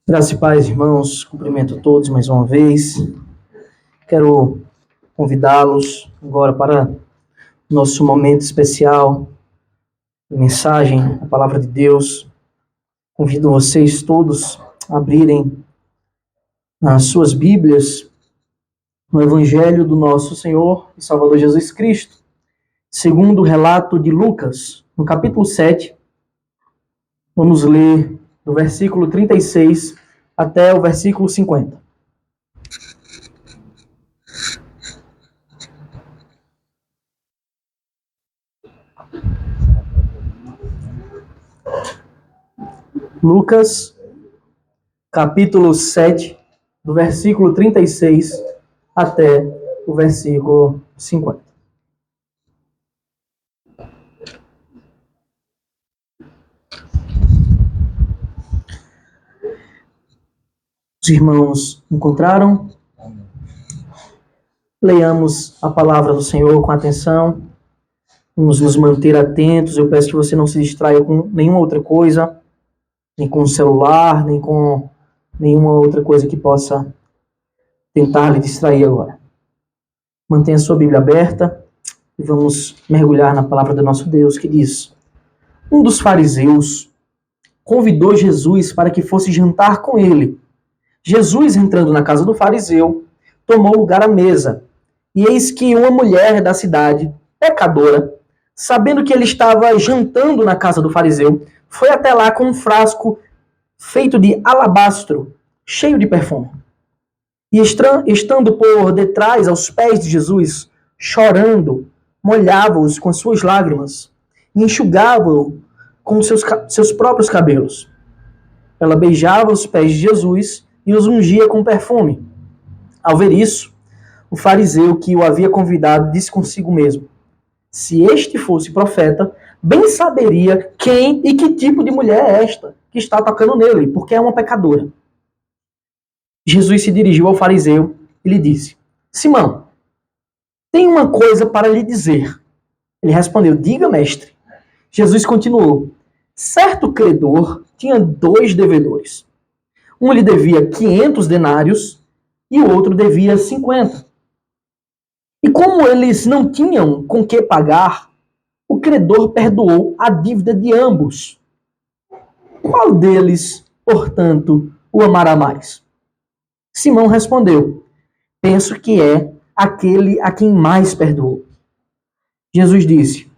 Graça e paz, irmãos. Cumprimento a todos mais uma vez. Quero convidá-los agora para nosso momento especial, mensagem, a palavra de Deus. Convido vocês todos a abrirem as suas Bíblias no Evangelho do nosso Senhor e Salvador Jesus Cristo, segundo o relato de Lucas, no capítulo 7. Vamos ler do versículo 36 até o versículo 50. Lucas, capítulo 7, do versículo 36 até o versículo 50. Os irmãos encontraram? Leiamos a palavra do Senhor com atenção. Vamos nos manter atentos. Eu peço que você não se distraia com nenhuma outra coisa, nem com o celular, nem com nenhuma outra coisa que possa tentar lhe distrair agora. Mantenha sua Bíblia aberta e vamos mergulhar na palavra do nosso Deus, que diz: um dos fariseus convidou Jesus para que fosse jantar com ele. Jesus, entrando na casa do fariseu, tomou lugar à mesa. E eis que uma mulher da cidade, pecadora, sabendo que ele estava jantando na casa do fariseu, foi até lá com um frasco feito de alabastro, cheio de perfume. E estando por detrás aos pés de Jesus, chorando, molhava-os com suas lágrimas e enxugava-o com seus próprios cabelos. Ela beijava os pés de Jesus e os ungia com perfume. Ao ver isso, o fariseu que o havia convidado disse consigo mesmo: se este fosse profeta, bem saberia quem e que tipo de mulher é esta que está tocando nele, porque é uma pecadora. Jesus se dirigiu ao fariseu e lhe disse: Simão, tenho uma coisa para lhe dizer. Ele respondeu: diga, mestre. Jesus continuou: certo credor tinha 2 devedores. Um lhe devia 500 denários e o outro devia 50. E como eles não tinham com que pagar, o credor perdoou a dívida de ambos. Qual deles, portanto, o amará mais? Simão respondeu: penso que é aquele a quem mais perdoou. Jesus disse: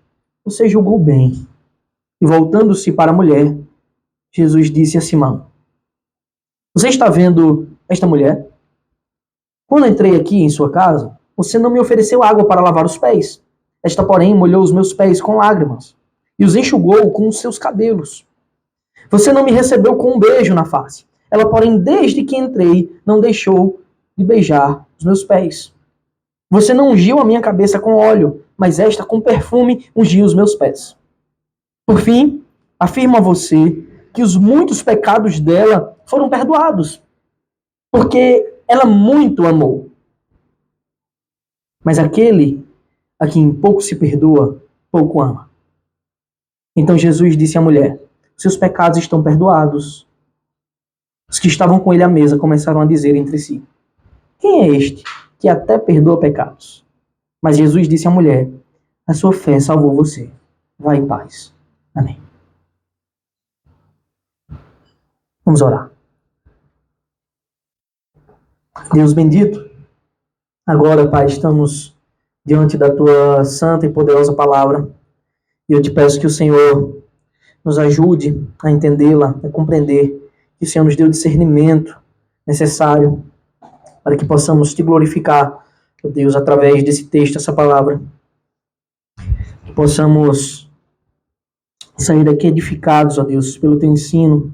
você julgou bem. E voltando-se para a mulher, Jesus disse a Simão: você está vendo esta mulher? Quando entrei aqui em sua casa, você não me ofereceu água para lavar os pés. Esta, porém, molhou os meus pés com lágrimas e os enxugou com os seus cabelos. Você não me recebeu com um beijo na face. Ela, porém, desde que entrei, não deixou de beijar os meus pés. Você não ungiu a minha cabeça com óleo, mas esta com perfume ungiu os meus pés. Por fim, afirmo a você que os muitos pecados dela foram perdoados, porque ela muito amou. Mas aquele a quem pouco se perdoa, pouco ama. Então Jesus disse à mulher: seus pecados estão perdoados. Os que estavam com ele à mesa começaram a dizer entre si: quem é este que até perdoa pecados? Mas Jesus disse à mulher: a sua fé salvou você. Vá em paz. Amém. Vamos orar. Deus bendito, agora, Pai, estamos diante da Tua santa e poderosa palavra. E eu te peço que o Senhor nos ajude a entendê-la, a compreender, que o Senhor nos dê o discernimento necessário para que possamos te glorificar, ó Deus, através desse texto, essa palavra. Que possamos sair daqui edificados, ó Deus, pelo Teu ensino.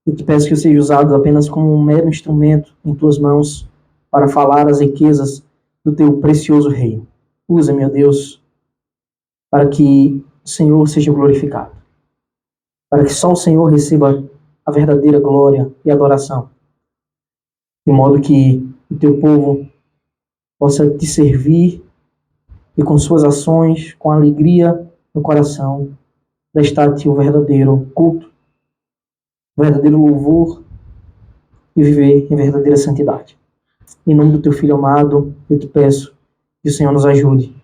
Eu te peço que eu seja usado apenas como um mero instrumento em Tuas mãos para falar as riquezas do Teu precioso reino. Usa-me, ó Deus, para que o Senhor seja glorificado. Para que só o Senhor receba a verdadeira glória e adoração. De modo que o Teu povo possa Te servir e com suas ações, com alegria no coração, prestar-Te o verdadeiro culto, o verdadeiro louvor e viver em verdadeira santidade. Em nome do teu Filho amado, eu te peço que o Senhor nos ajude.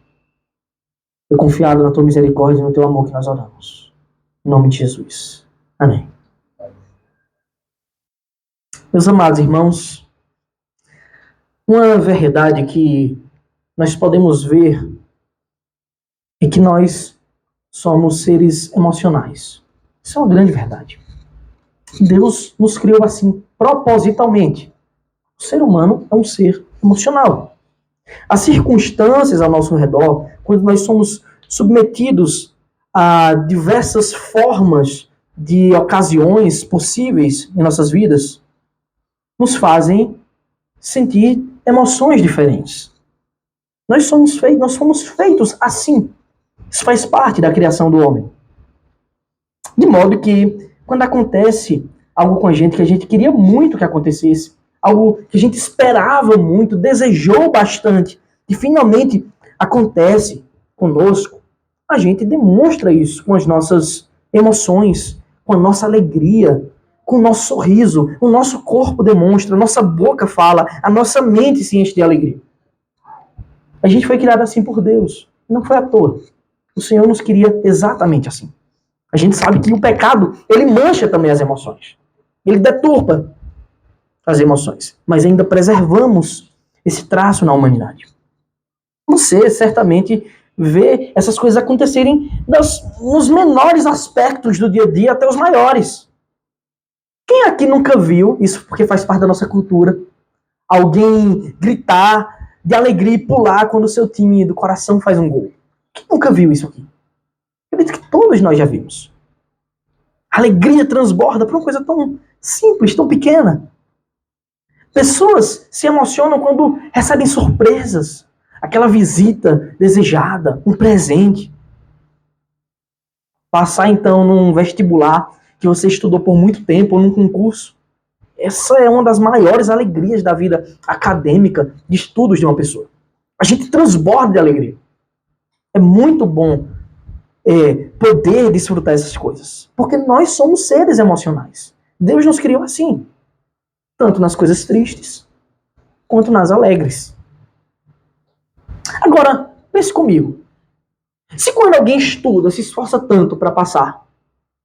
Eu confiado na tua misericórdia e no teu amor que nós oramos. Em nome de Jesus. Amém. Meus amados irmãos, uma verdade que nós podemos ver é que nós somos seres emocionais. Isso é uma grande verdade. Deus nos criou assim, propositalmente. O ser humano é um ser emocional. As circunstâncias ao nosso redor, quando nós somos submetidos a diversas formas de ocasiões possíveis em nossas vidas, nos fazem sentir emoções diferentes. Nós fomos feitos assim. Isso faz parte da criação do homem. De modo que, quando acontece algo com a gente que a gente queria muito que acontecesse, algo que a gente esperava muito, desejou bastante, e finalmente acontece conosco, a gente demonstra isso com as nossas emoções, com a nossa alegria, com o nosso sorriso, o nosso corpo demonstra, a nossa boca fala, a nossa mente se enche de alegria. A gente foi criado assim por Deus, não foi à toa. O Senhor nos queria exatamente assim. A gente sabe que o pecado, ele mancha também as emoções. Ele deturpa as emoções. Mas ainda preservamos esse traço na humanidade. Você certamente vê essas coisas acontecerem nos menores aspectos do dia a dia até os maiores. Quem aqui nunca viu, isso porque faz parte da nossa cultura, alguém gritar de alegria e pular quando o seu time do coração faz um gol? Quem nunca viu isso aqui? Eu acredito que todos nós já vimos. A alegria transborda por uma coisa tão simples, tão pequena. Pessoas se emocionam quando recebem surpresas, aquela visita desejada, um presente. Passar então num vestibular que você estudou por muito tempo, ou num concurso. Essa é uma das maiores alegrias da vida acadêmica, de estudos de uma pessoa. A gente transborda de alegria. É muito bom poder desfrutar essas coisas. Porque nós somos seres emocionais. Deus nos criou assim. Tanto nas coisas tristes, quanto nas alegres. Agora, pense comigo. Se quando alguém estuda, se esforça tanto para passar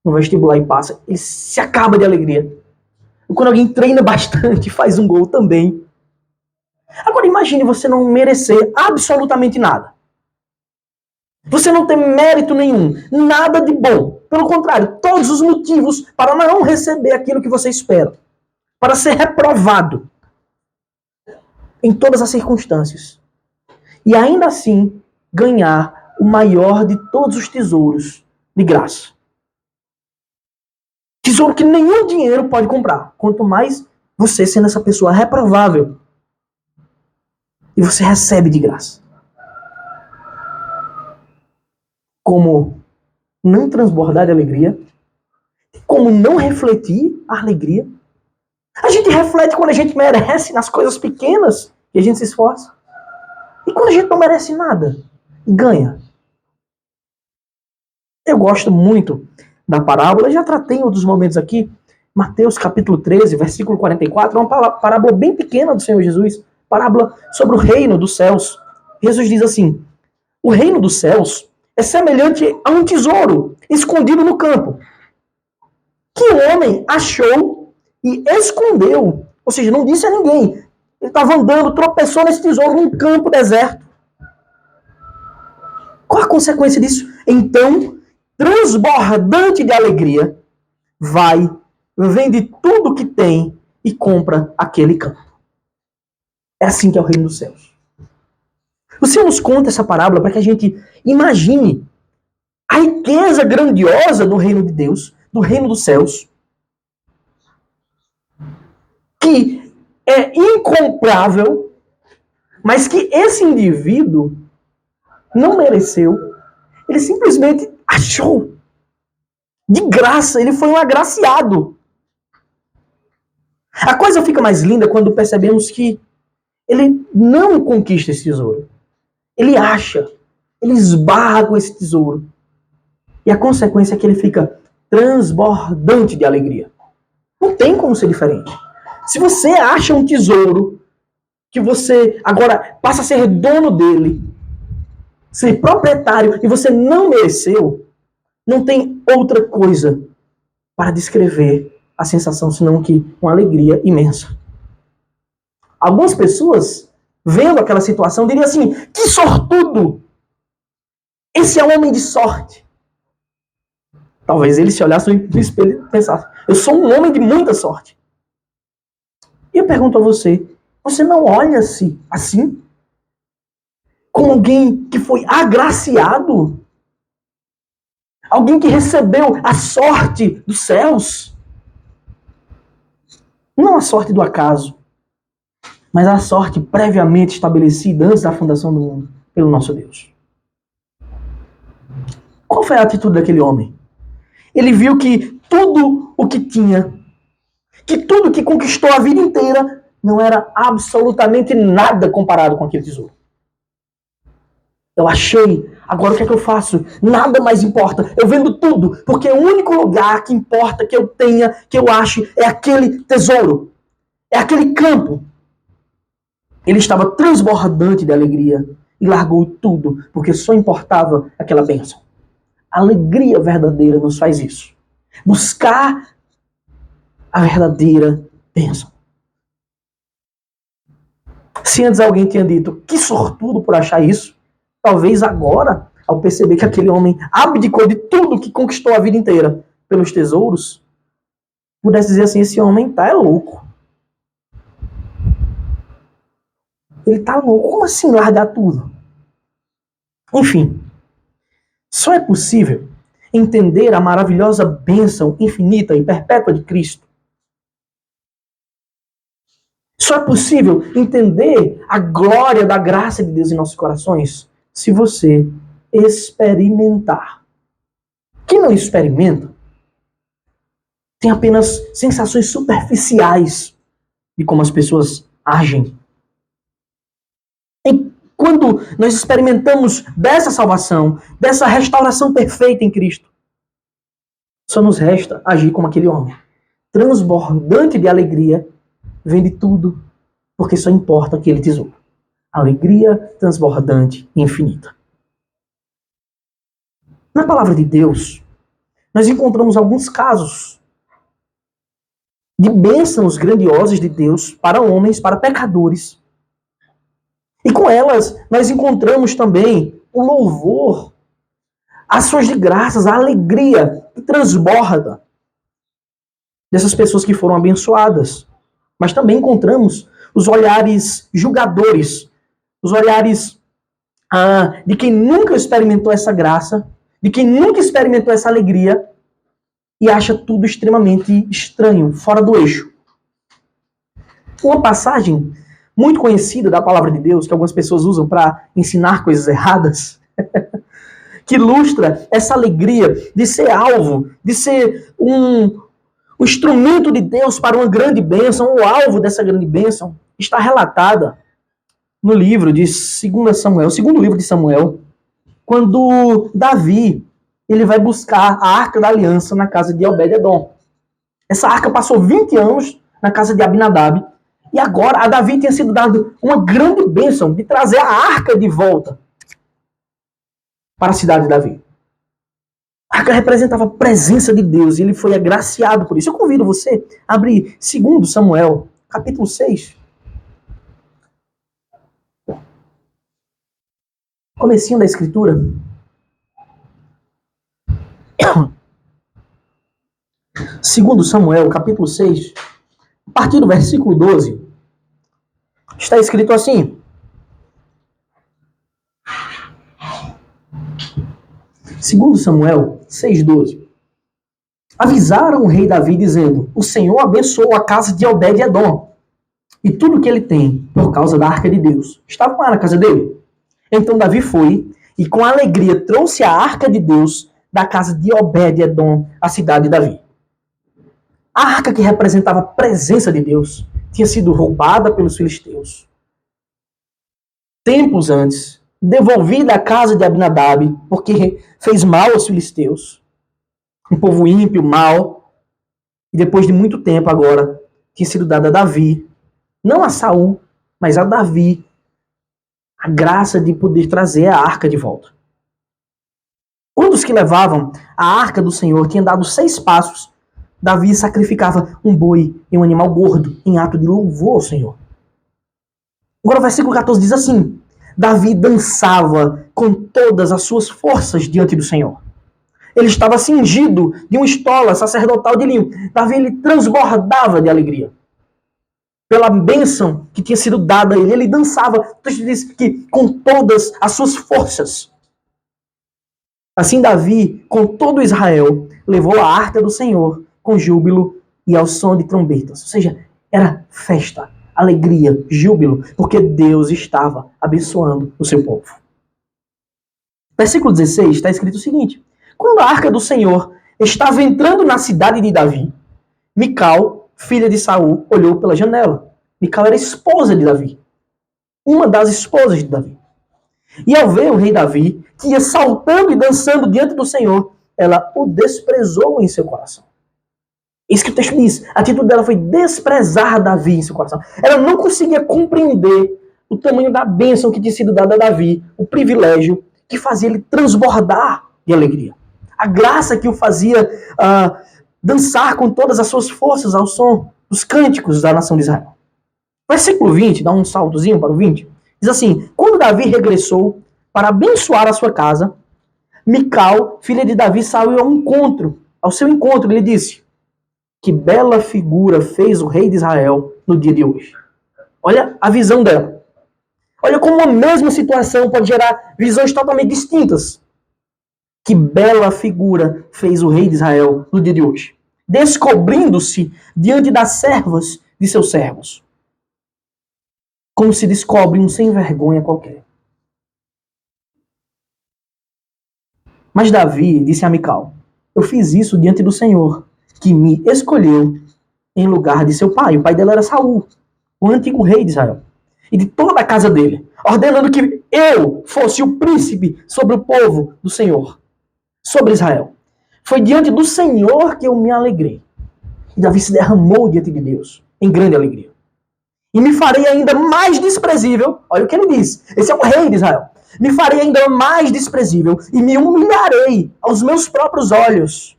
no vestibular e passa, ele se acaba de alegria. E quando alguém treina bastante, faz um gol também. Agora imagine você não merecer absolutamente nada. Você não tem mérito nenhum, nada de bom. Pelo contrário, todos os motivos para não receber aquilo que você espera. Para ser reprovado em todas as circunstâncias. E ainda assim, ganhar o maior de todos os tesouros de graça. Tesouro que nenhum dinheiro pode comprar. Quanto mais você sendo essa pessoa reprovável. E você recebe de graça. Como não transbordar de alegria. Como não refletir a alegria. A gente reflete quando a gente merece nas coisas pequenas e a gente se esforça. E quando a gente não merece nada e ganha. Eu gosto muito da parábola, já tratei em outros momentos aqui, Mateus capítulo 13, versículo 44, é uma parábola bem pequena do Senhor Jesus, parábola sobre o reino dos céus. Jesus diz assim, o reino dos céus é semelhante a um tesouro escondido no campo, que o homem achou e escondeu, ou seja, não disse a ninguém. Ele estava andando, tropeçou nesse tesouro num campo deserto. Qual a consequência disso? Então, transbordante de alegria, vai, vende tudo que tem e compra aquele campo. É assim que é o reino dos céus. O Senhor nos conta essa parábola para que a gente imagine a riqueza grandiosa do reino de Deus, do reino dos céus, que é incomparável, mas que esse indivíduo não mereceu. Ele simplesmente achou. De graça, ele foi um agraciado. A coisa fica mais linda quando percebemos que ele não conquista esse tesouro. Ele acha, ele esbarra com esse tesouro. E a consequência é que ele fica transbordante de alegria. Não tem como ser diferente. Se você acha um tesouro que você agora passa a ser dono dele, ser proprietário, e você não mereceu, não tem outra coisa para descrever a sensação senão que uma alegria imensa. Algumas pessoas, vendo aquela situação, diriam assim: que sortudo! Esse é um homem de sorte. Talvez ele se olhasse no espelho e pensasse: eu sou um homem de muita sorte. E eu pergunto a você: você não olha-se assim? Como alguém que foi agraciado? Alguém que recebeu a sorte dos céus? Não a sorte do acaso, mas a sorte previamente estabelecida antes da fundação do mundo pelo nosso Deus. Qual foi a atitude daquele homem? Ele viu que tudo o que tinha, que tudo que conquistou a vida inteira, não era absolutamente nada comparado com aquele tesouro. Eu achei, agora o que é que eu faço? Nada mais importa. Eu vendo tudo, porque o único lugar que importa que eu tenha, que eu ache, é aquele tesouro. É aquele campo. Ele estava transbordante de alegria e largou tudo, porque só importava aquela bênção. A alegria verdadeira nos faz isso. Buscar a verdadeira bênção. Se antes alguém tinha dito, que sortudo por achar isso, talvez agora, ao perceber que aquele homem abdicou de tudo que conquistou a vida inteira pelos tesouros, pudesse dizer assim: esse homem tá louco. Ele tá louco. Como assim largar tudo? Enfim, só é possível entender a maravilhosa bênção infinita e perpétua de Cristo. Só é possível entender a glória da graça de Deus em nossos corações se você experimentar. Quem não experimenta tem apenas sensações superficiais de como as pessoas agem. E quando nós experimentamos dessa salvação, dessa restauração perfeita em Cristo, só nos resta agir como aquele homem, transbordante de alegria, vende tudo, porque só importa aquele tesouro. Alegria transbordante e infinita. Na palavra de Deus, nós encontramos alguns casos de bênçãos grandiosas de Deus para homens, para pecadores. E com elas, nós encontramos também o louvor, ações de graças, a alegria que transborda dessas pessoas que foram abençoadas. Mas também encontramos os olhares julgadores, os olhares de quem nunca experimentou essa graça, de quem nunca experimentou essa alegria e acha tudo extremamente estranho, fora do eixo. Uma passagem muito conhecida da palavra de Deus, que algumas pessoas usam para ensinar coisas erradas, que ilustra essa alegria de ser alvo, de ser um instrumento de Deus para uma grande bênção, o alvo dessa grande bênção, está relatada no livro de 2 Samuel, o segundo livro de Samuel, quando Davi ele vai buscar a Arca da Aliança na casa de Obed-Edom. Essa arca passou 20 anos na casa de Abinadab, e agora a Davi tinha sido dado uma grande bênção de trazer a arca de volta para a cidade de Davi. A arca representava a presença de Deus e ele foi agraciado por isso. Eu convido você a abrir 2 Samuel, capítulo 6. Comecinho da escritura. 2 Samuel, capítulo 6, a partir do versículo 12, está escrito assim: 2 Samuel 6,12. Avisaram o rei Davi dizendo: o Senhor abençoou a casa de Obed-Edom e tudo que ele tem por causa da arca de Deus. Estava lá na casa dele. Então Davi foi e com alegria trouxe a arca de Deus da casa de Obed-Edom, a cidade de Davi. A arca que representava a presença de Deus tinha sido roubada pelos filisteus. Tempos antes, devolvida à casa de Abinadab, porque fez mal aos filisteus. Um povo ímpio, mau. E depois de muito tempo agora, tinha sido dada a Davi, não a Saul, mas a Davi, a graça de poder trazer a arca de volta. Quando os que levavam a arca do Senhor tinham dado 6 passos, Davi sacrificava um boi e um animal gordo em ato de louvor ao Senhor. Agora o versículo 14 diz assim: Davi dançava com todas as suas forças diante do Senhor. Ele estava cingido de uma estola sacerdotal de linho. Davi, ele transbordava de alegria pela bênção que tinha sido dada a ele. Ele dançava, o texto diz que com todas as suas forças. Assim Davi, com todo Israel, levou a arca do Senhor com júbilo e ao som de trombetas. Ou seja, era festa, alegria, júbilo, porque Deus estava abençoando o seu povo. Versículo 16 está escrito o seguinte: quando a arca do Senhor estava entrando na cidade de Davi, Mical, filha de Saul, olhou pela janela. Mical era esposa de Davi, uma das esposas de Davi. E ao ver o rei Davi, que ia saltando e dançando diante do Senhor, ela o desprezou em seu coração. Isso que o texto diz. A atitude dela foi desprezar Davi em seu coração. Ela não conseguia compreender o tamanho da bênção que tinha sido dada a Davi, o privilégio que fazia ele transbordar de alegria. A graça que o fazia dançar com todas as suas forças ao som dos cânticos da nação de Israel. Versículo 20, dá um saltozinho para o 20. Diz assim: quando Davi regressou para abençoar a sua casa, Mical, filha de Davi, saiu ao seu encontro, ele disse: que bela figura fez o rei de Israel no dia de hoje. Olha a visão dela. Olha como a mesma situação pode gerar visões totalmente distintas. Que bela figura fez o rei de Israel no dia de hoje, descobrindo-se diante das servas de seus servos, como se descobre um sem vergonha qualquer. Mas Davi disse a Mical: eu fiz isso diante do Senhor, que me escolheu em lugar de seu pai. O pai dela era Saul, o antigo rei de Israel, e de toda a casa dele, ordenando que eu fosse o príncipe sobre o povo do Senhor, sobre Israel. Foi diante do Senhor que eu me alegrei. E Davi se derramou diante de Deus em grande alegria. E me farei ainda mais desprezível. Olha o que ele diz. Esse é o rei de Israel. Me farei ainda mais desprezível e me humilharei aos meus próprios olhos.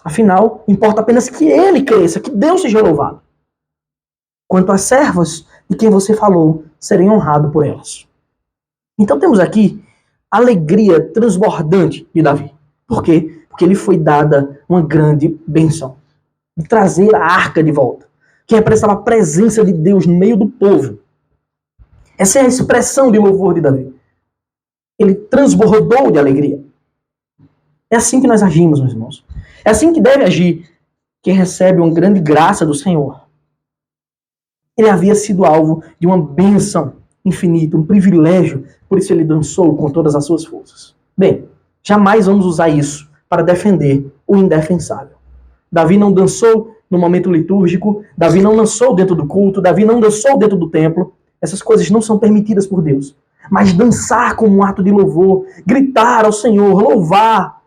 Afinal, importa apenas que ele cresça, que Deus seja louvado. Quanto às servas de quem você falou, serei honrado por elas. Então temos aqui a alegria transbordante de Davi. Por quê? Porque lhe foi dada uma grande bênção de trazer a arca de volta, que representava a presença de Deus no meio do povo. Essa é a expressão de louvor de Davi. Ele transbordou de alegria. É assim que nós agimos, meus irmãos. É assim que deve agir quem recebe uma grande graça do Senhor. Ele havia sido alvo de uma bênção infinita, um privilégio, por isso ele dançou com todas as suas forças. Bem, jamais vamos usar isso para defender o indefensável. Davi não dançou no momento litúrgico, Davi não dançou dentro do culto, Davi não dançou dentro do templo. Essas coisas não são permitidas por Deus. Mas dançar como um ato de louvor, gritar ao Senhor, louvar,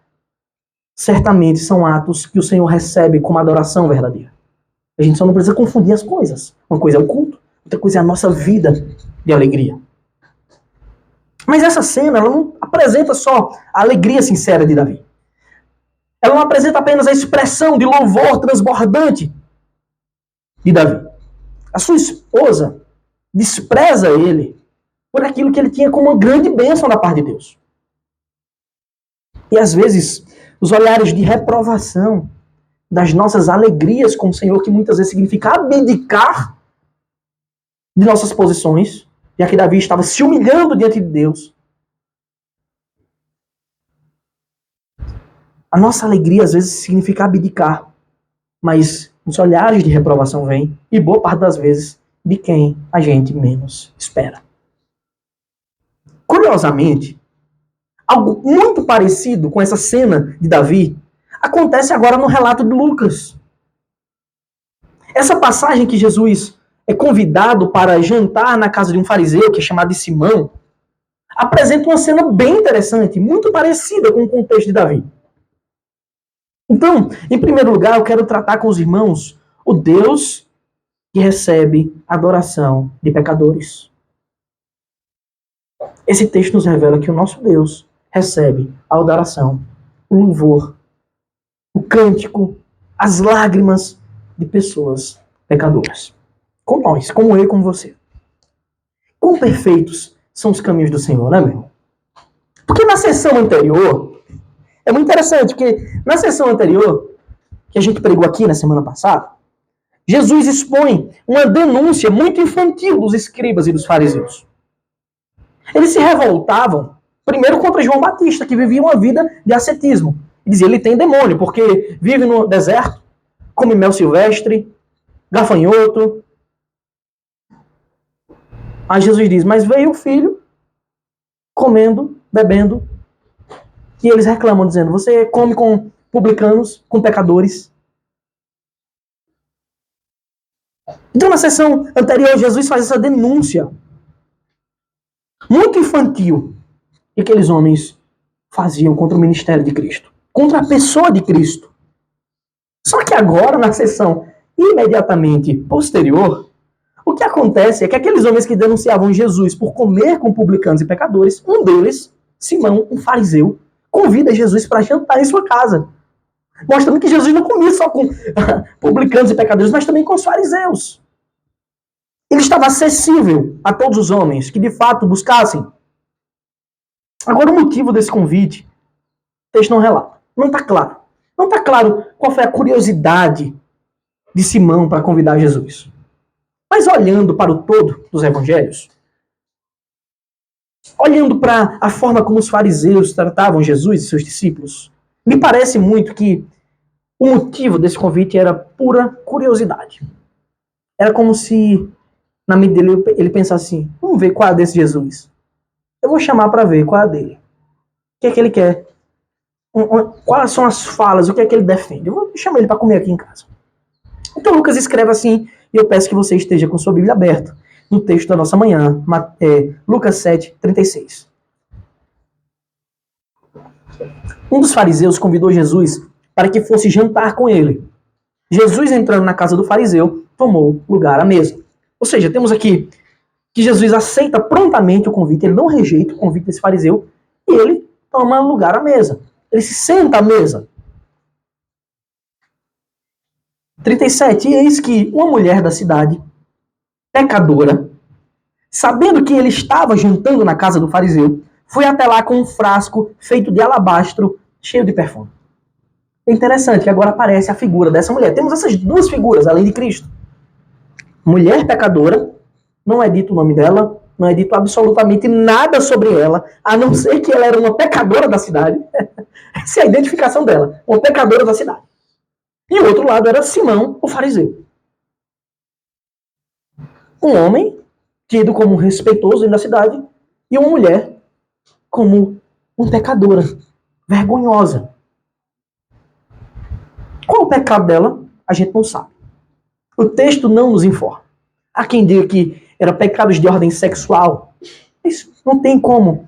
certamente são atos que o Senhor recebe como adoração verdadeira. A gente só não precisa confundir as coisas. Uma coisa é o culto, outra coisa é a nossa vida de alegria. Mas essa cena, ela não apresenta só a alegria sincera de Davi. Ela não apresenta apenas a expressão de louvor transbordante de Davi. A sua esposa despreza ele por aquilo que ele tinha como uma grande bênção da parte de Deus. E às vezes, os olhares de reprovação das nossas alegrias com o Senhor, que muitas vezes significa abdicar de nossas posições, já que Davi estava se humilhando diante de Deus. A nossa alegria às vezes significa abdicar, mas os olhares de reprovação vêm, e boa parte das vezes, de quem a gente menos espera. Curiosamente, algo muito parecido com essa cena de Davi acontece agora no relato de Lucas. Essa passagem que Jesus é convidado para jantar na casa de um fariseu, que é chamado de Simão, apresenta uma cena bem interessante, muito parecida com o contexto de Davi. Então, em primeiro lugar, eu quero tratar com os irmãos o Deus que recebe adoração de pecadores. Esse texto nos revela que o nosso Deus recebe a adoração, o louvor, o cântico, as lágrimas de pessoas pecadoras. Como nós, como eu e como você. Quão perfeitos são os caminhos do Senhor, né, meu irmão? Porque na sessão anterior, é muito interessante, porque na sessão anterior, que a gente pregou aqui na semana passada, Jesus expõe uma denúncia muito infantil dos escribas e dos fariseus. Eles se revoltavam, primeiro contra João Batista, que vivia uma vida de ascetismo. E dizia, ele tem demônio, porque vive no deserto, come mel silvestre, gafanhoto. Aí Jesus diz, mas veio o filho, comendo, bebendo, e eles reclamam, dizendo, você come com publicanos, com pecadores. Então, na sessão anterior, Jesus faz essa denúncia muito infantil que aqueles homens faziam contra o ministério de Cristo, contra a pessoa de Cristo. Só que agora, na sessão imediatamente posterior, o que acontece é que aqueles homens que denunciavam Jesus por comer com publicanos e pecadores, um deles, Simão, um fariseu, convida Jesus para jantar em sua casa, mostrando que Jesus não comia só com publicanos e pecadores, mas também com os fariseus. Ele estava acessível a todos os homens que de fato buscassem. Agora, o motivo desse convite, o texto não relata. Não está claro. Não está claro qual foi a curiosidade de Simão para convidar Jesus. Mas olhando para o todo dos evangelhos, olhando para a forma como os fariseus tratavam Jesus e seus discípulos, me parece muito que o motivo desse convite era pura curiosidade. Era como se, na mente dele, ele pensasse assim, vamos ver qual é desse Jesus. Eu vou chamar para ver qual é a dele. O que é que ele quer? Quais são as falas? O que é que ele defende? Eu vou chamar ele para comer aqui em casa. Então Lucas escreve assim, e eu peço que você esteja com sua Bíblia aberta, no texto da nossa manhã, Lucas 7, 36. Um dos fariseus convidou Jesus para que fosse jantar com ele. Jesus, entrando na casa do fariseu, tomou lugar à mesa. Ou seja, temos aqui que Jesus aceita prontamente o convite, ele não rejeita o convite desse fariseu, e ele toma lugar à mesa. Ele se senta à mesa. 37. E eis que uma mulher da cidade, pecadora, sabendo que ele estava jantando na casa do fariseu, foi até lá com um frasco feito de alabastro, cheio de perfume. É interessante que agora aparece a figura dessa mulher. Temos essas duas figuras, além de Cristo. Mulher pecadora, não é dito o nome dela, não é dito absolutamente nada sobre ela, a não ser que ela era uma pecadora da cidade. Essa é a identificação dela, uma pecadora da cidade. E o outro lado era Simão, o fariseu. Um homem tido como respeitoso na cidade e uma mulher como uma pecadora, vergonhosa. Qual o pecado dela? A gente não sabe. O texto não nos informa. Há quem diga que era pecados de ordem sexual. Isso não tem como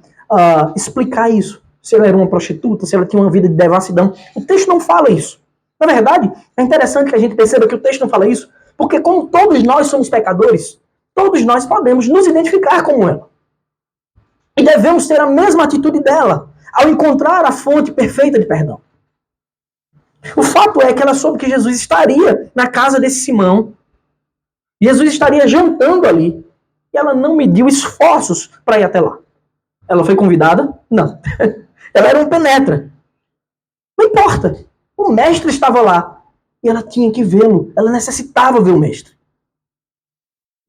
explicar isso. Se ela era uma prostituta, se ela tinha uma vida de devassidão. O texto não fala isso. Na verdade, é interessante que a gente perceba que o texto não fala isso, porque como todos nós somos pecadores, todos nós podemos nos identificar como ela. E devemos ter a mesma atitude dela, ao encontrar a fonte perfeita de perdão. O fato é que ela soube que Jesus estaria na casa desse Simão. Jesus estaria jantando ali. E ela não mediu esforços para ir até lá. Ela foi convidada? Não. Ela era um penetra. Não importa. O mestre estava lá. E ela tinha que vê-lo. Ela necessitava ver o mestre.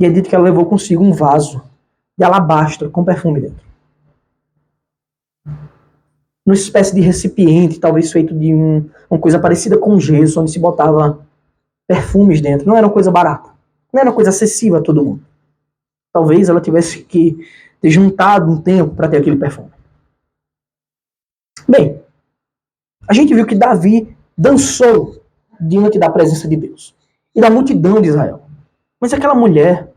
E é dito que ela levou consigo um vaso de alabastro com perfume dentro. Numa espécie de recipiente, talvez feito de uma coisa parecida com gesso, onde se botava perfumes dentro. Não era uma coisa barata. Não era uma coisa acessível a todo mundo. Talvez ela tivesse que ter juntado um tempo para ter aquele perfume. Bem, a gente viu que Davi dançou diante da presença de Deus e da multidão de Israel. Mas aquela mulher,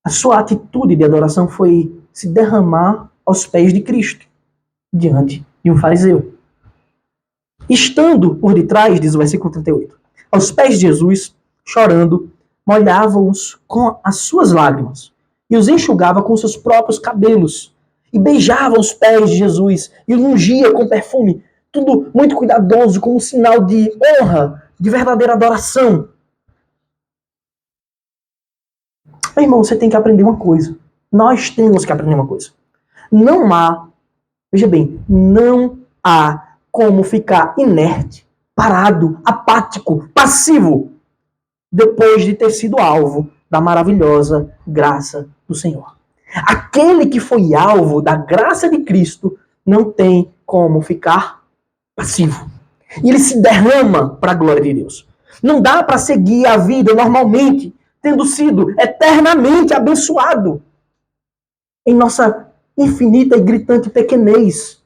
a sua atitude de adoração foi se derramar aos pés de Cristo, diante de um fariseu. Estando por detrás, diz o versículo 38, aos pés de Jesus, chorando, molhava-os com as suas lágrimas e os enxugava com seus próprios cabelos e beijava os pés de Jesus e os ungia com perfume, tudo muito cuidadoso, como um sinal de honra, de verdadeira adoração. Meu irmão, você tem que aprender uma coisa. Nós temos que aprender uma coisa. Não há, veja bem, não há como ficar inerte, parado, apático, passivo, depois de ter sido alvo da maravilhosa graça do Senhor. Aquele que foi alvo da graça de Cristo não tem como ficar passivo. E ele se derrama para a glória de Deus. Não dá para seguir a vida normalmente, tendo sido eternamente abençoado em nossa infinita e gritante pequenez.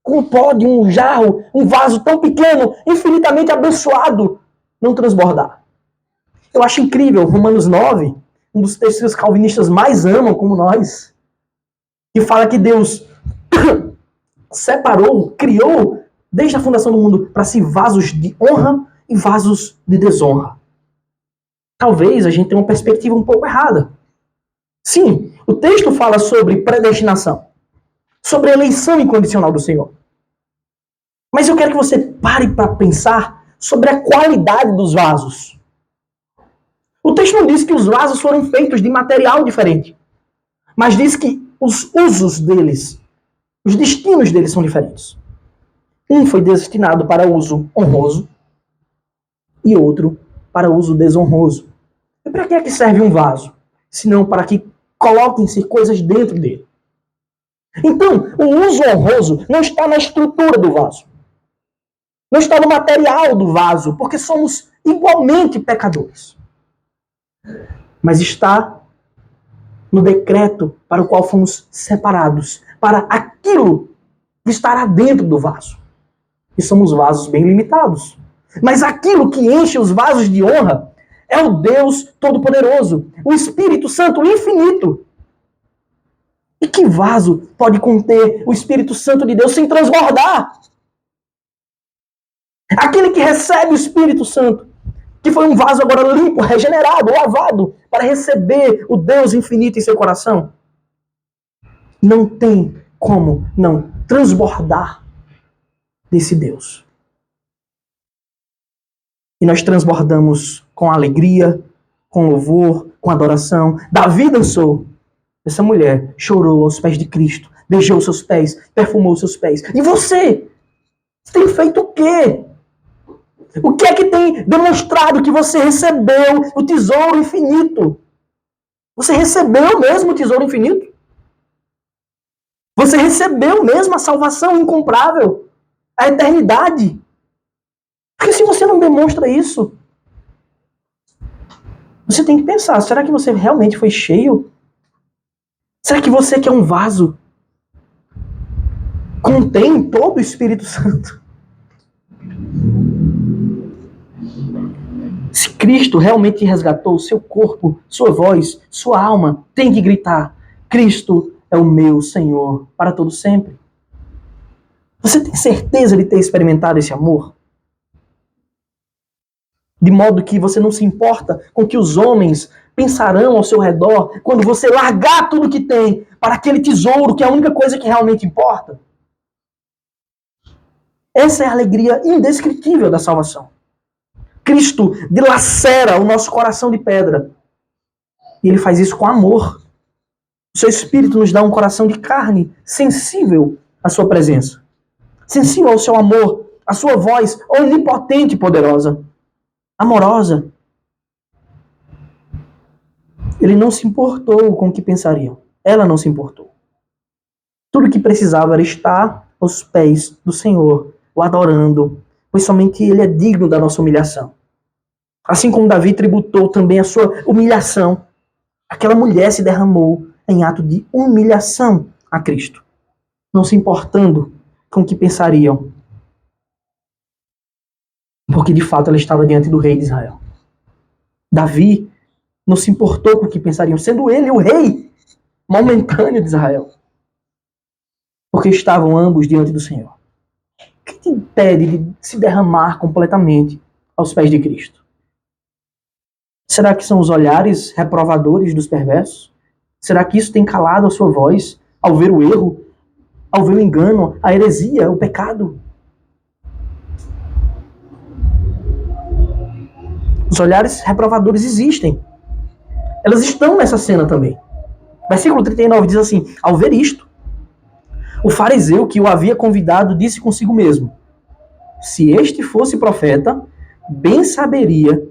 Como pode um jarro, um vaso tão pequeno, infinitamente abençoado, não transbordar? Eu acho incrível, Romanos 9, um dos textos que os calvinistas mais amam, como nós, que fala que Deus separou, criou, desde a fundação do mundo, para si vasos de honra e vasos de desonra. Talvez a gente tenha uma perspectiva um pouco errada. Sim, o texto fala sobre predestinação, sobre a eleição incondicional do Senhor. Mas eu quero que você pare para pensar sobre a qualidade dos vasos. O texto não diz que os vasos foram feitos de material diferente, mas diz que os usos deles, os destinos deles são diferentes. Um foi destinado para uso honroso e outro para uso desonroso. E para que é que serve um vaso? Senão para que coloquem-se coisas dentro dele. Então, o uso honroso não está na estrutura do vaso. Não está no material do vaso, porque somos igualmente pecadores. Mas está no decreto para o qual fomos separados, para aquilo que estará dentro do vaso. E somos vasos bem limitados. Mas aquilo que enche os vasos de honra é o Deus Todo-Poderoso, o Espírito Santo infinito. E que vaso pode conter o Espírito Santo de Deus sem transbordar? Aquele que recebe o Espírito Santo, que foi um vaso agora limpo, regenerado, lavado, para receber o Deus infinito em seu coração, não tem como não transbordar desse Deus. E nós transbordamos com alegria, com louvor, com adoração. Davi dançou. Essa mulher chorou aos pés de Cristo, beijou seus pés, perfumou seus pés. E você? Você tem feito o quê? O que é que tem demonstrado que você recebeu o tesouro infinito? Você recebeu mesmo o tesouro infinito? Você recebeu mesmo a salvação incomparável? A eternidade? Porque se você não demonstra isso, você tem que pensar, será que você realmente foi cheio? Será que você que é um vaso contém todo o Espírito Santo? Se Cristo realmente resgatou seu corpo, sua voz, sua alma, tem que gritar: Cristo é o meu Senhor para todo sempre. Você tem certeza de ter experimentado esse amor? De modo que você não se importa com o que os homens pensarão ao seu redor quando você largar tudo que tem para aquele tesouro que é a única coisa que realmente importa? Essa é a alegria indescritível da salvação. Cristo dilacera o nosso coração de pedra. E ele faz isso com amor. O seu Espírito nos dá um coração de carne, sensível à sua presença. Sensível ao seu amor, à sua voz onipotente e poderosa. Amorosa. Ele não se importou com o que pensariam. Ela não se importou. Tudo o que precisava era estar aos pés do Senhor, o adorando, pois somente Ele é digno da nossa humilhação. Assim como Davi tributou também a sua humilhação, aquela mulher se derramou em ato de humilhação a Cristo, não se importando com o que pensariam, porque de fato ela estava diante do rei de Israel. Davi não se importou com o que pensariam, sendo ele o rei momentâneo de Israel, porque estavam ambos diante do Senhor. O que te impede de se derramar completamente aos pés de Cristo? Será que são os olhares reprovadores dos perversos? Será que isso tem calado a sua voz ao ver o erro, ao ver o engano, a heresia, o pecado? Os olhares reprovadores existem. Elas estão nessa cena também. Versículo 39 diz assim: ao ver isto, o fariseu que o havia convidado disse consigo mesmo: se este fosse profeta, bem saberia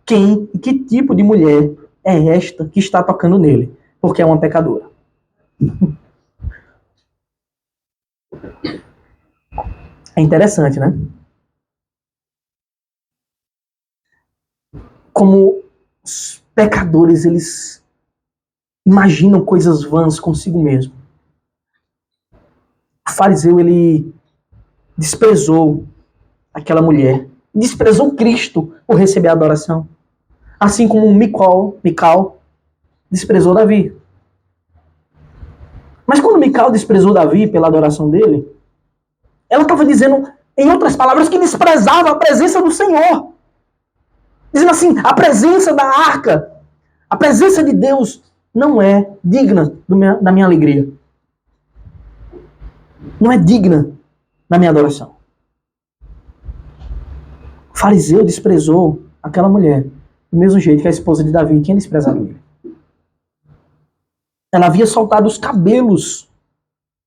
quem e que tipo de mulher é esta que está tocando nele, porque é uma pecadora. É interessante, né? Como os pecadores, eles imaginam coisas vãs consigo mesmo. O fariseu, ele desprezou aquela mulher, desprezou Cristo por receber a adoração. Assim como Mical desprezou Davi. Mas quando Mical desprezou Davi pela adoração dele, ela estava dizendo, em outras palavras, que desprezava a presença do Senhor. Dizendo assim, a presença da arca, a presença de Deus não é digna da minha alegria. Não é digna da minha adoração. O fariseu desprezou aquela mulher do mesmo jeito que a esposa de Davi tinha desprezado ele. Ela havia soltado os cabelos.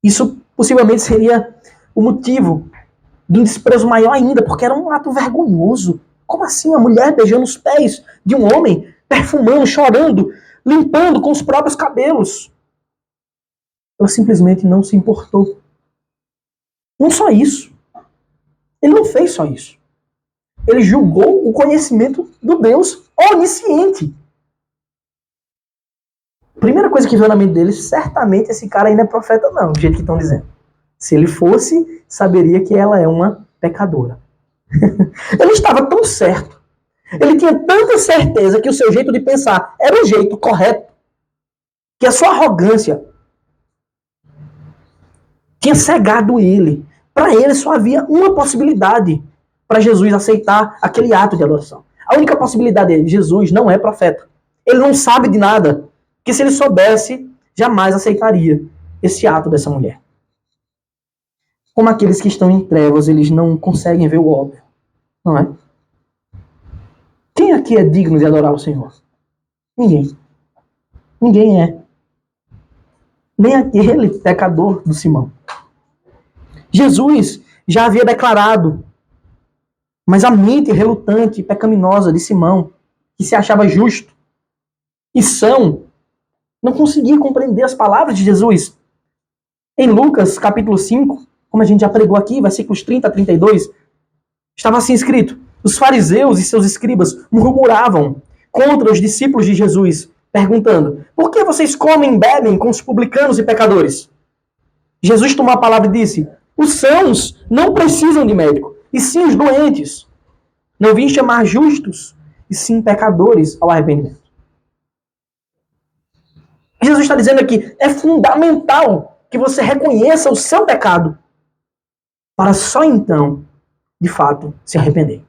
Isso possivelmente seria o motivo de um desprezo maior ainda, porque era um ato vergonhoso. Como assim uma mulher beijando os pés de um homem, perfumando, chorando, limpando com os próprios cabelos? Ela simplesmente não se importou. Não só isso. Ele não fez só isso. Ele julgou o conhecimento do Deus onisciente. Primeira coisa que veio na mente dele, certamente esse cara ainda é profeta não, do jeito que estão dizendo. Se ele fosse, saberia que ela é uma pecadora. Ele estava tão certo. Ele tinha tanta certeza que o seu jeito de pensar era o jeito correto, que a sua arrogância tinha cegado ele. Para ele só havia uma possibilidade para Jesus aceitar aquele ato de adoração. A única possibilidade é: Jesus não é profeta. Ele não sabe de nada. Que se ele soubesse, jamais aceitaria esse ato dessa mulher. Como aqueles que estão em trevas, eles não conseguem ver o óbvio, não é? Quem aqui é digno de adorar o Senhor? Ninguém. Ninguém é. Nem aquele pecador do Simão. Jesus já havia declarado, mas a mente relutante e pecaminosa de Simão, que se achava justo e são, não conseguia compreender as palavras de Jesus. Em Lucas, capítulo 5, como a gente já pregou aqui, versículos 30 a 32, estava assim escrito: os fariseus e seus escribas murmuravam contra os discípulos de Jesus, perguntando: por que vocês comem e bebem com os publicanos e pecadores? Jesus tomou a palavra e disse: os sãos não precisam de médico, e sim os doentes. Não vim chamar justos, e sim pecadores ao arrependimento. Jesus está dizendo aqui, é fundamental que você reconheça o seu pecado, para só então, de fato, se arrepender.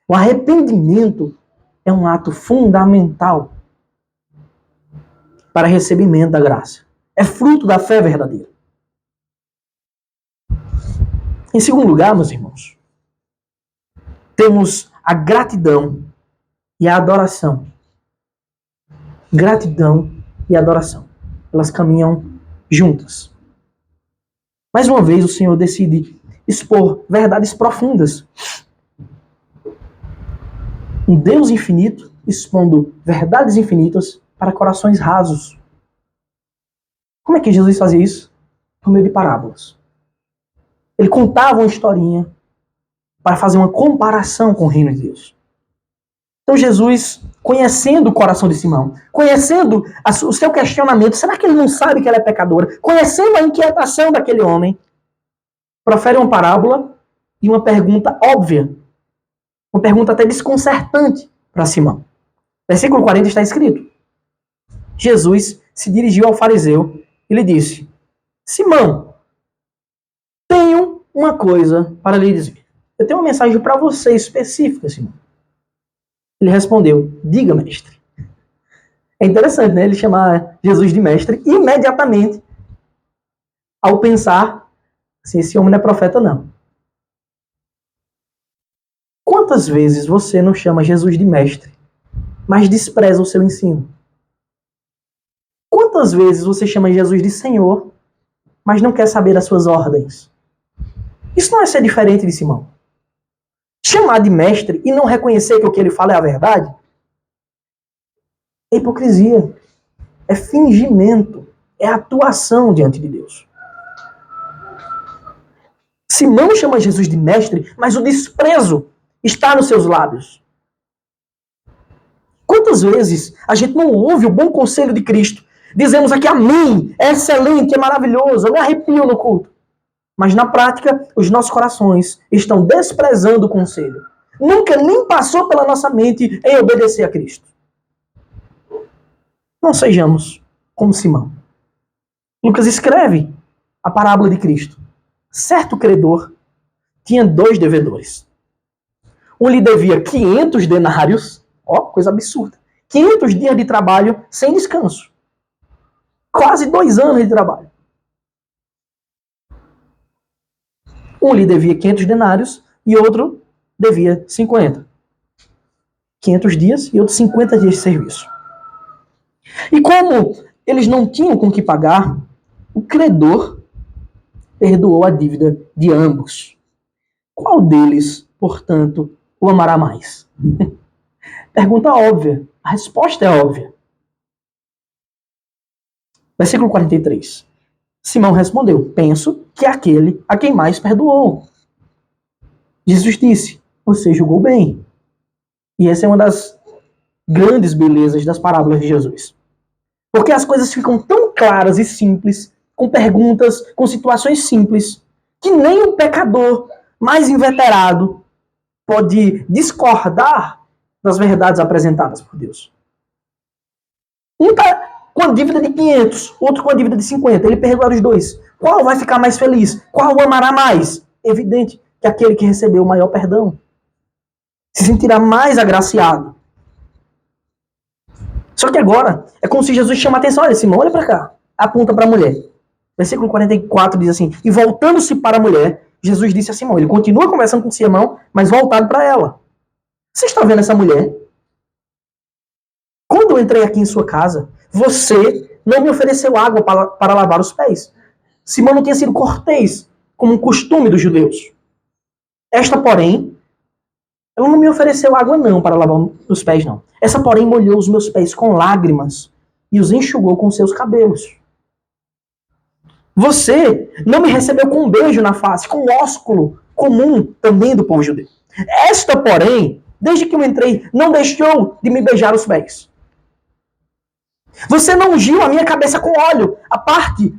O arrependimento é um ato fundamental para recebimento da graça. É fruto da fé verdadeira. Em segundo lugar, meus irmãos, temos a gratidão e a adoração. Gratidão e adoração. Elas caminham juntas. Mais uma vez, o Senhor decide expor verdades profundas. Um Deus infinito expondo verdades infinitas para corações rasos. Como é que Jesus fazia isso? Por meio de parábolas. Ele contava uma historinha para fazer uma comparação com o reino de Deus. Então Jesus, conhecendo o coração de Simão, conhecendo o seu questionamento, será que ele não sabe que ela é pecadora? Conhecendo a inquietação daquele homem, profere uma parábola e uma pergunta óbvia. Uma pergunta até desconcertante para Simão. Versículo 40 está escrito: Jesus se dirigiu ao fariseu e lhe disse: Simão, tenho uma coisa para lhe dizer. Eu tenho uma mensagem para você específica, Simão. Ele respondeu: diga, mestre. É interessante, né? Ele chamar Jesus de mestre imediatamente ao pensar assim, esse homem não é profeta, não. Quantas vezes você não chama Jesus de mestre, mas despreza o seu ensino? Quantas vezes você chama Jesus de Senhor, mas não quer saber das suas ordens? Isso não é ser diferente de Simão. Chamar de mestre e não reconhecer que o que ele fala é a verdade é hipocrisia, é fingimento, é atuação diante de Deus. Simão chama Jesus de mestre, mas o desprezo está nos seus lábios. Quantas vezes a gente não ouve o bom conselho de Cristo? Dizemos aqui, amém, é excelente, é maravilhoso, eu me arrepio no culto. Mas na prática, os nossos corações estão desprezando o conselho. Nunca nem passou pela nossa mente em obedecer a Cristo. Não sejamos como Simão. Lucas escreve a parábola de Cristo. Certo credor tinha 2 devedores. Um lhe devia 500 denários, ó, coisa absurda, 500 dias de trabalho sem descanso. Quase 2 anos de trabalho. Um lhe devia 500 denários e outro devia 50. 500 dias e outros 50 dias de serviço. E como eles não tinham com que pagar, o credor perdoou a dívida de ambos. Qual deles, portanto, o amará mais? Pergunta óbvia. A resposta é óbvia. Versículo 43. Simão respondeu: penso que é aquele a quem mais perdoou. Jesus disse: você julgou bem. E essa é uma das grandes belezas das parábolas de Jesus. Porque as coisas ficam tão claras e simples, com perguntas, com situações simples, que nem o pecador mais inveterado pode discordar das verdades apresentadas por Deus. Um está com a dívida de 500, outro com a dívida de 50. Ele perdoa os dois. Qual vai ficar mais feliz? Qual o amará mais? Evidente que aquele que recebeu o maior perdão se sentirá mais agraciado. Só que agora, é como se Jesus chama a atenção. Olha, Simão, olha para cá. Aponta para a mulher. Versículo 44 diz assim: e voltando-se para a mulher, Jesus disse a Simão. Ele continua conversando com Simão, mas voltado para ela. Você está vendo essa mulher? Quando eu entrei aqui em sua casa, você não me ofereceu água para lavar os pés. Simão não tinha sido cortês, como um costume dos judeus. Esta, porém, ela não me ofereceu água não para lavar os pés, não. Essa, porém, molhou os meus pés com lágrimas e os enxugou com seus cabelos. Você não me recebeu com um beijo na face, com um ósculo comum também do povo judeu. Esta, porém, desde que eu entrei, não deixou de me beijar os pés. Você não ungiu a minha cabeça com óleo, a parte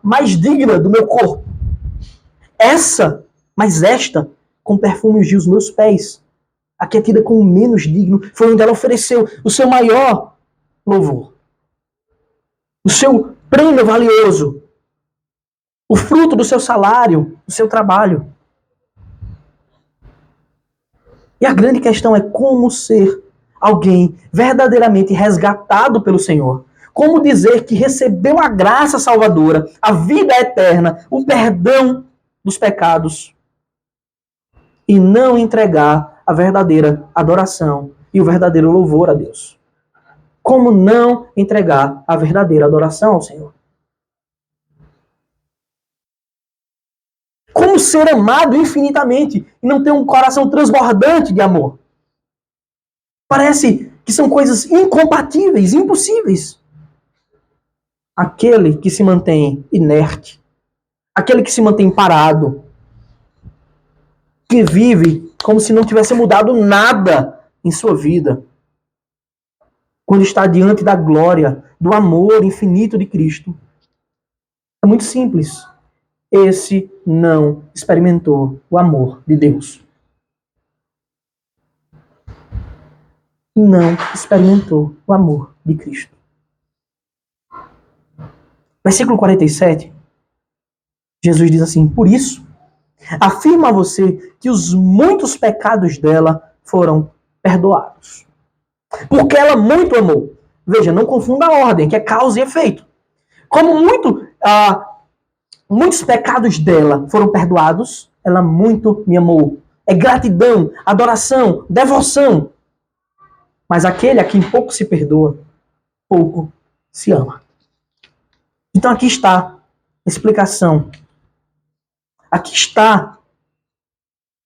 mais digna do meu corpo. Mas esta, com perfume ungiu os meus pés. A que é tida como menos digno, foi onde ela ofereceu o seu maior louvor. O seu prêmio valioso. O fruto do seu salário, do seu trabalho. E a grande questão é como ser alguém verdadeiramente resgatado pelo Senhor. Como dizer que recebeu a graça salvadora, a vida eterna, o perdão dos pecados e não entregar a verdadeira adoração e o verdadeiro louvor a Deus. Como não entregar a verdadeira adoração ao Senhor? Como ser amado infinitamente e não ter um coração transbordante de amor? Parece que são coisas incompatíveis, impossíveis. Aquele que se mantém inerte, aquele que se mantém parado, que vive como se não tivesse mudado nada em sua vida, quando está diante da glória, do amor infinito de Cristo. É muito simples. Esse não experimentou o amor de Deus. Não experimentou o amor de Cristo. Versículo 47, Jesus diz assim: por isso, afirmo a você que os muitos pecados dela foram perdoados. Porque ela muito amou. Veja, não confunda a ordem, que é causa e efeito. Como muitos pecados dela foram perdoados, ela muito me amou. É gratidão, adoração, devoção. Mas aquele a quem pouco se perdoa, pouco se ama. Então aqui está a explicação. Aqui está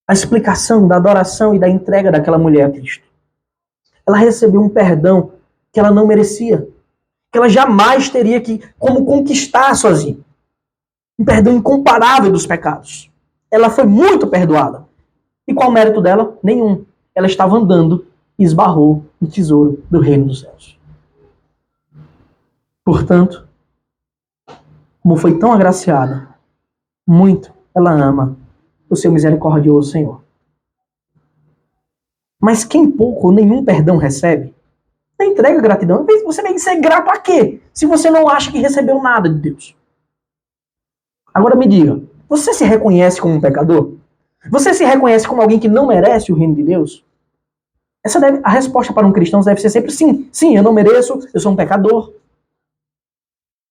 a explicação da adoração e da entrega daquela mulher a Cristo. Ela recebeu um perdão que ela não merecia, que ela jamais teria como conquistar sozinha. Um perdão incomparável dos pecados. Ela foi muito perdoada. E qual o mérito dela? Nenhum. Ela estava andando e esbarrou no tesouro do reino dos céus. Portanto, como foi tão agraciada, muito ela ama o seu misericordioso Senhor. Mas quem pouco ou nenhum perdão recebe, não entrega gratidão. Você vai ser grato a quê? Se você não acha que recebeu nada de Deus. Agora me diga, você se reconhece como um pecador? Você se reconhece como alguém que não merece o reino de Deus? A resposta para um cristão deve ser sempre sim. Sim, eu não mereço, eu sou um pecador.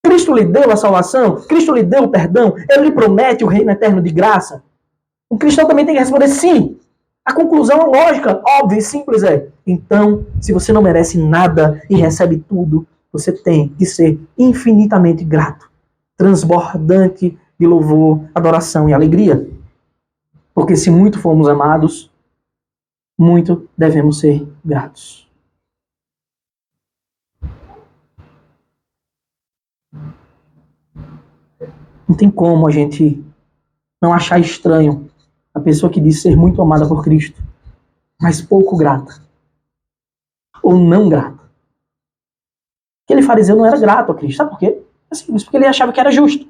Cristo lhe deu a salvação, Cristo lhe deu o perdão, Ele lhe promete o reino eterno de graça. O cristão também tem que responder sim. A conclusão lógica, óbvia e simples é: então, se você não merece nada e recebe tudo, você tem que ser infinitamente grato, transbordante de louvor, adoração e alegria. Porque se muito fomos amados, muito devemos ser gratos. Não tem como a gente não achar estranho a pessoa que diz ser muito amada por Cristo, mas pouco grata. Ou não grata. Aquele fariseu não era grato a Cristo. Sabe por quê? É simples, porque ele achava que era justo.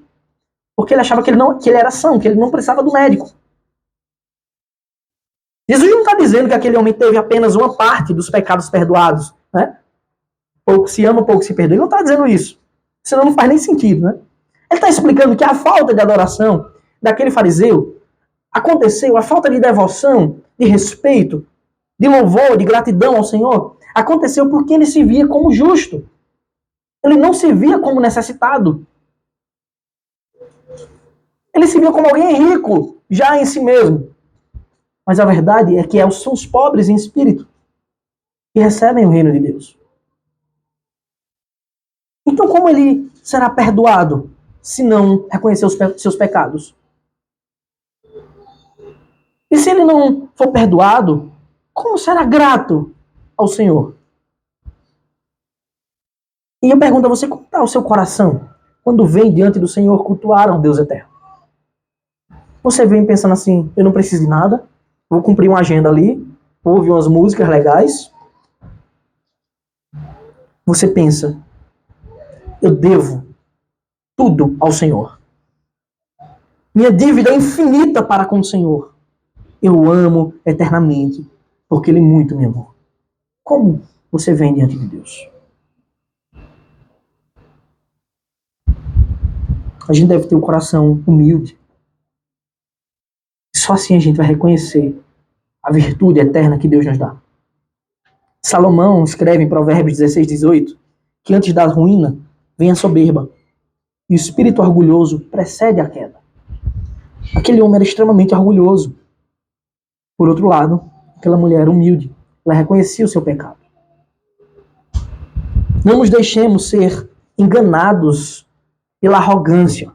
Porque ele achava que ele era são, que ele não precisava do médico. Jesus não está dizendo que aquele homem teve apenas uma parte dos pecados perdoados. Né? Pouco se ama, pouco se perdoa. Ele não está dizendo isso. Senão não faz nem sentido. Né? Ele está explicando que a falta de adoração daquele fariseu aconteceu, a falta de devoção, de respeito, de louvor, de gratidão ao Senhor, aconteceu porque ele se via como justo. Ele não se via como necessitado. Ele se via como alguém rico, já em si mesmo. Mas a verdade é que são os pobres em espírito que recebem o reino de Deus. Então como ele será perdoado se não reconhecer os seus pecados? E se ele não for perdoado, como será grato ao Senhor? E eu pergunto a você, como está o seu coração quando vem diante do Senhor cultuar ao Deus eterno? Você vem pensando assim, eu não preciso de nada, vou cumprir uma agenda ali, vou ouvir umas músicas legais. Você pensa, eu devo tudo ao Senhor. Minha dívida é infinita para com o Senhor. Eu amo eternamente, porque Ele muito me amou. Como você vem diante de Deus? A gente deve ter um coração humilde. Só assim a gente vai reconhecer a virtude eterna que Deus nos dá. Salomão escreve em Provérbios 16, 18, que antes da ruína vem a soberba, e o espírito orgulhoso precede a queda. Aquele homem era extremamente orgulhoso. Por outro lado, aquela mulher era humilde. Ela reconhecia o seu pecado. Não nos deixemos ser enganados pela arrogância.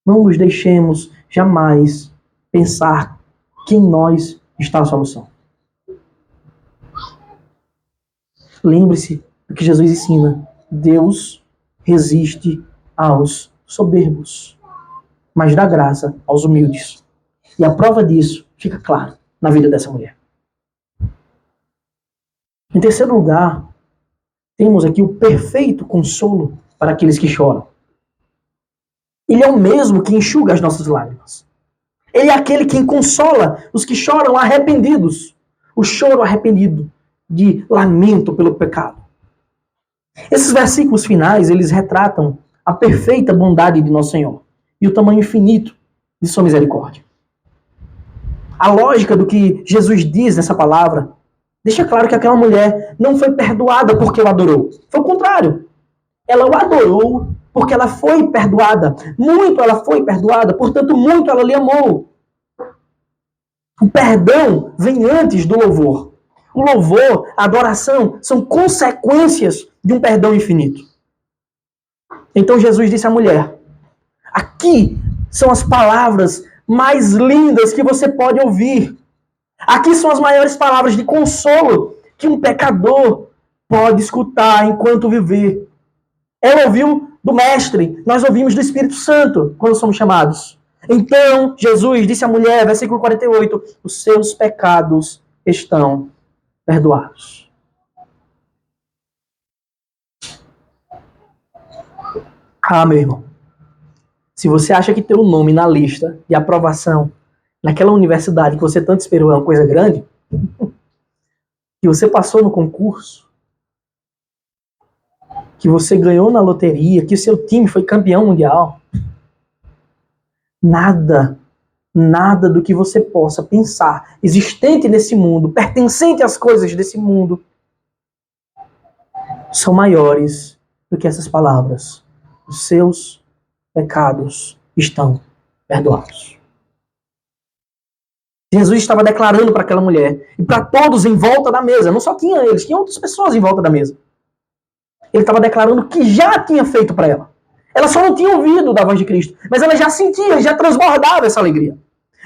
Não nos deixemos jamais pensar que em nós está a solução. Lembre-se do que Jesus ensina. Deus resiste aos soberbos, mas dá graça aos humildes. E a prova disso fica clara na vida dessa mulher. Em terceiro lugar, temos aqui o perfeito consolo para aqueles que choram. Ele é o mesmo que enxuga as nossas lágrimas. Ele é aquele que consola os que choram arrependidos. O choro arrependido de lamento pelo pecado. Esses versículos finais, eles retratam a perfeita bondade de nosso Senhor e o tamanho infinito de sua misericórdia. A lógica do que Jesus diz nessa palavra deixa claro que aquela mulher não foi perdoada porque o adorou. Foi o contrário. Ela o adorou porque ela foi perdoada. Muito ela foi perdoada, portanto, muito ela lhe amou. O perdão vem antes do louvor. O louvor, a adoração, são consequências de um perdão infinito. Então Jesus disse à mulher: aqui são as palavras mais lindas que você pode ouvir. Aqui são as maiores palavras de consolo que um pecador pode escutar enquanto viver. Ela ouviu do Mestre, nós ouvimos do Espírito Santo quando somos chamados. Então, Jesus disse à mulher, versículo 48, os seus pecados estão perdoados. Ah, meu irmão, se você acha que ter um nome na lista de aprovação naquela universidade que você tanto esperou é uma coisa grande, que você passou no concurso, que você ganhou na loteria, que o seu time foi campeão mundial, nada do que você possa pensar existente nesse mundo, pertencente às coisas desse mundo, são maiores do que essas palavras. Os seus pecados estão perdoados. Jesus estava declarando para aquela mulher e para todos em volta da mesa, não só tinha eles, tinha outras pessoas em volta da mesa. Ele estava declarando que já tinha feito para ela. Ela só não tinha ouvido da voz de Cristo, mas ela já sentia, já transbordava essa alegria.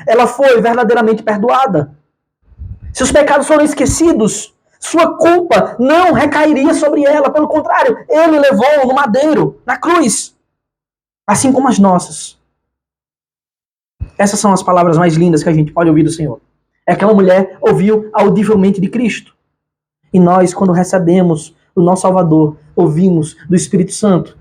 Ela foi verdadeiramente perdoada. Seus pecados foram esquecidos. Sua culpa não recairia sobre ela. Pelo contrário, ele levou no madeiro, na cruz. Assim como as nossas. Essas são as palavras mais lindas que a gente pode ouvir do Senhor. Aquela mulher ouviu audivelmente de Cristo. E nós, quando recebemos o nosso Salvador, ouvimos do Espírito Santo,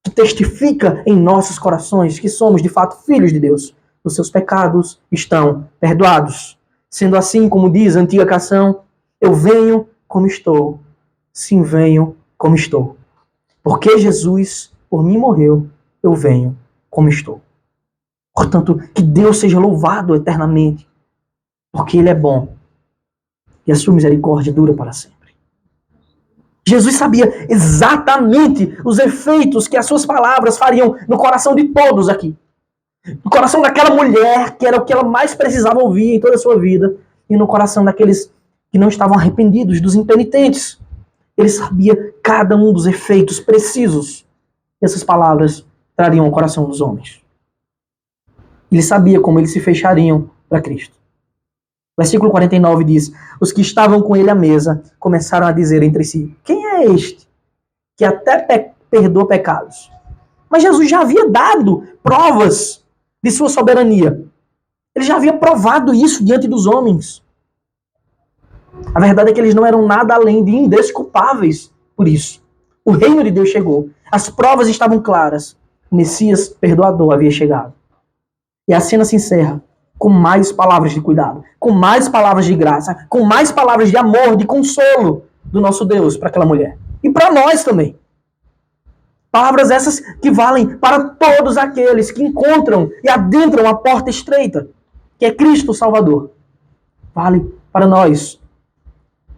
que testifica em nossos corações que somos de fato filhos de Deus. Os seus pecados estão perdoados. Sendo assim, como diz a antiga canção, eu venho como estou, sim, venho como estou. Porque Jesus por mim morreu, eu venho como estou. Portanto, que Deus seja louvado eternamente, porque Ele é bom e a sua misericórdia dura para sempre. Jesus sabia exatamente os efeitos que as suas palavras fariam no coração de todos aqui. No coração daquela mulher, que era o que ela mais precisava ouvir em toda a sua vida, e no coração daqueles que não estavam arrependidos, dos impenitentes. Ele sabia cada um dos efeitos precisos que essas palavras trariam ao coração dos homens. Ele sabia como eles se fechariam para Cristo. Versículo 49 diz: os que estavam com ele à mesa começaram a dizer entre si: quem é este que até perdoa pecados? Mas Jesus já havia dado provas de sua soberania. Ele já havia provado isso diante dos homens. A verdade é que eles não eram nada além de indesculpáveis por isso. O reino de Deus chegou. As provas estavam claras. O Messias perdoador havia chegado. E a cena se encerra com mais palavras de cuidado, com mais palavras de graça, com mais palavras de amor, de consolo do nosso Deus para aquela mulher. E para nós também. Palavras essas que valem para todos aqueles que encontram e adentram a porta estreita, que é Cristo o Salvador. Vale para nós.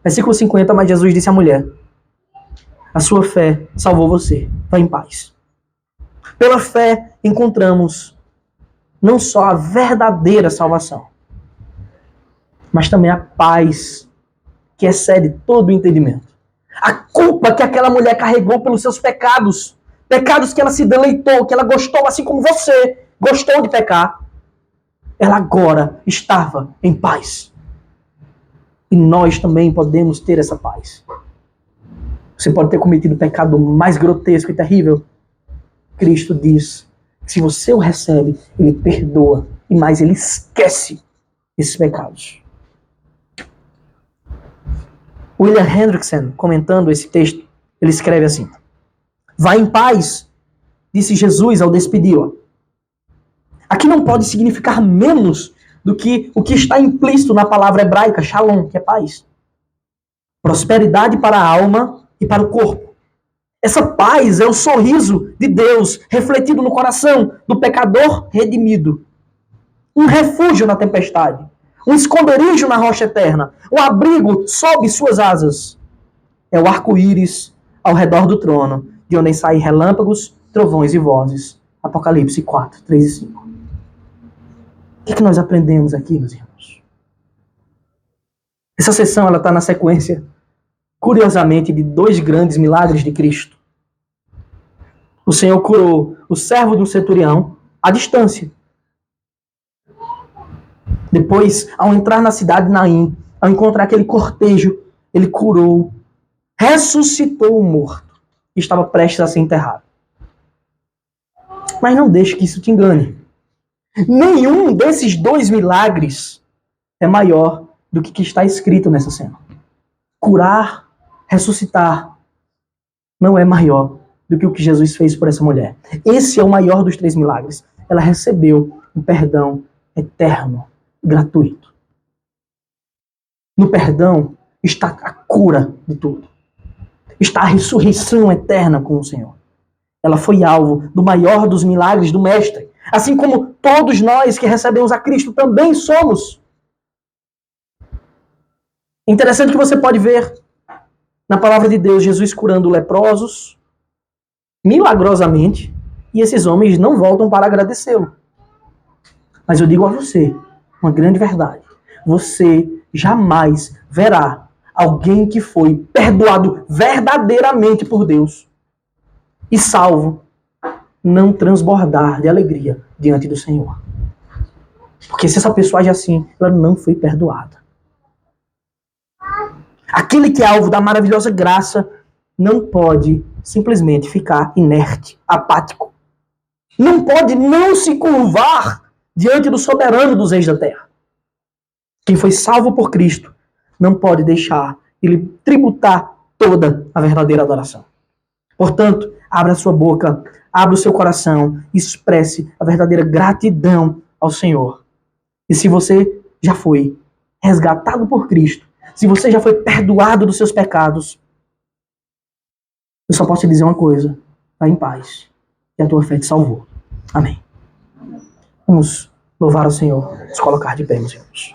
Versículo 50, mas Jesus disse à mulher: a sua fé salvou você. Vá em paz. Pela fé encontramos não só a verdadeira salvação, mas também a paz que excede todo o entendimento. A culpa que aquela mulher carregou pelos seus pecados, pecados que ela se deleitou, que ela gostou, assim como você gostou de pecar, ela agora estava em paz. E nós também podemos ter essa paz. Você pode ter cometido o pecado mais grotesco e terrível. Cristo diz que se você o recebe, Ele perdoa. E mais, Ele esquece esses pecados. William Hendrickson, comentando esse texto, ele escreve assim: vá em paz, disse Jesus ao despedi-la. Aqui não pode significar menos do que o que está implícito na palavra hebraica, shalom, que é paz. Prosperidade para a alma e para o corpo. Essa paz é o sorriso de Deus refletido no coração do pecador redimido. Um refúgio na tempestade. um esconderijo na rocha eterna, um abrigo sob suas asas. É o arco-íris ao redor do trono, de onde saem relâmpagos, trovões e vozes. Apocalipse 4, 3 e 5. O que nós aprendemos aqui, meus irmãos? Essa sessão está na sequência, curiosamente, de 2 grandes milagres de Cristo. O Senhor curou o servo do centurião à distância. Depois, ao entrar na cidade de Naim, ao encontrar aquele cortejo, ele curou, ressuscitou o morto que estava prestes a ser enterrado. Mas não deixe que isso te engane. Nenhum desses 2 milagres é maior do que está escrito nessa cena. Curar, ressuscitar, não é maior do que o que Jesus fez por essa mulher. Esse é o maior dos 3 milagres. Ela recebeu um perdão eterno, gratuito. No perdão está a cura de tudo. Está a ressurreição eterna com o Senhor. Ela foi alvo do maior dos milagres do Mestre. Assim como todos nós que recebemos a Cristo também somos. Interessante que você pode ver na palavra de Deus Jesus curando leprosos, milagrosamente, e esses homens não voltam para agradecê-lo. Mas eu digo a você, uma grande verdade. Você jamais verá alguém que foi perdoado verdadeiramente por Deus e salvo não transbordar de alegria diante do Senhor. Porque se essa pessoa age assim, ela não foi perdoada. Aquele que é alvo da maravilhosa graça não pode simplesmente ficar inerte, apático. Não pode não se curvar diante do soberano dos reis da terra. Quem foi salvo por Cristo não pode deixar ele tributar toda a verdadeira adoração. Portanto, abra sua boca, abra o seu coração, expresse a verdadeira gratidão ao Senhor. E se você já foi resgatado por Cristo, se você já foi perdoado dos seus pecados, eu só posso te dizer uma coisa: vá em paz, que a tua fé te salvou. Amém. Vamos louvar o Senhor, nos colocar de pé, meus irmãos.